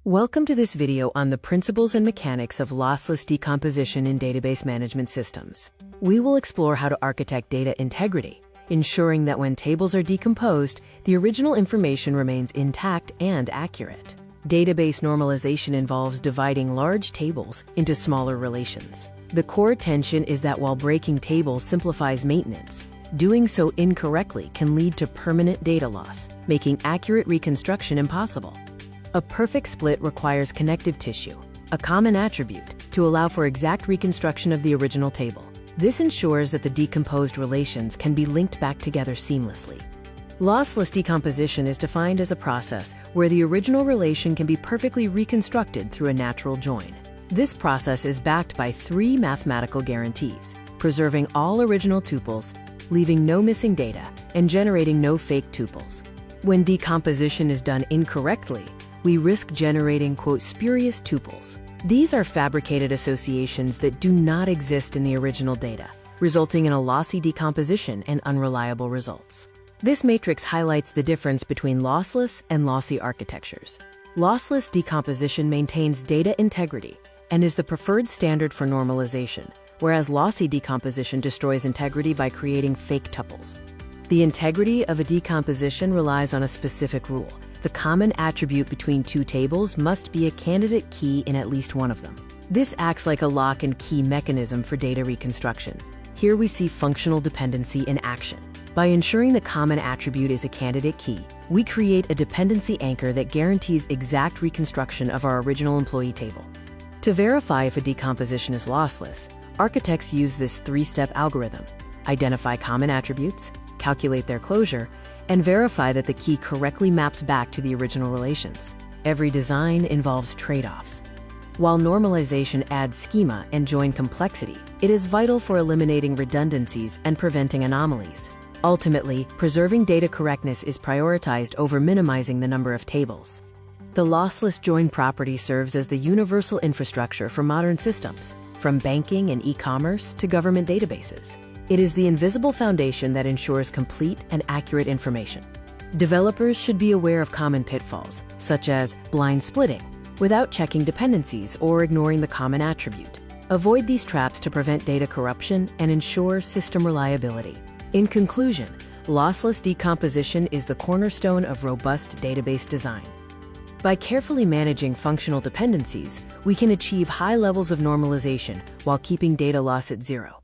Welcome to this video on the principles and mechanics of lossless decomposition in database management systems. We will explore how to architect data integrity, ensuring that when tables are decomposed, the original information remains intact and accurate. Database normalization involves dividing large tables into smaller relations. The core tension is that while breaking tables simplifies maintenance, doing so incorrectly can lead to permanent data loss, making accurate reconstruction impossible. A perfect split requires connective tissue, a common attribute, to allow for exact reconstruction of the original table. This ensures that the decomposed relations can be linked back together seamlessly. Lossless decomposition is defined as a process where the original relation can be perfectly reconstructed through a natural join. This process is backed by three mathematical guarantees: preserving all original tuples, leaving no missing data, and generating no fake tuples. When decomposition is done incorrectly, we risk generating, quote, spurious tuples. These are fabricated associations that do not exist in the original data, resulting in a lossy decomposition and unreliable results. This matrix highlights the difference between lossless and lossy architectures. Lossless decomposition maintains data integrity and is the preferred standard for normalization, whereas lossy decomposition destroys integrity by creating fake tuples. The integrity of a decomposition relies on a specific rule. The common attribute between two tables must be a candidate key in at least one of them. This acts like a lock and key mechanism for data reconstruction. Here we see functional dependency in action. By ensuring the common attribute is a candidate key, we create a dependency anchor that guarantees exact reconstruction of our original employee table. To verify if a decomposition is lossless, architects use this three-step algorithm: identify common attributes, calculate their closure, and verify that the key correctly maps back to the original relations. Every design involves trade-offs. While normalization adds schema and join complexity, it is vital for eliminating redundancies and preventing anomalies. Ultimately, preserving data correctness is prioritized over minimizing the number of tables. The lossless join property serves as the universal infrastructure for modern systems, from banking and e-commerce to government databases. It is the invisible foundation that ensures complete and accurate information. Developers should be aware of common pitfalls, such as blind splitting, without checking dependencies or ignoring the common attribute. Avoid these traps to prevent data corruption and ensure system reliability. In conclusion, lossless decomposition is the cornerstone of robust database design. By carefully managing functional dependencies, we can achieve high levels of normalization while keeping data loss at zero.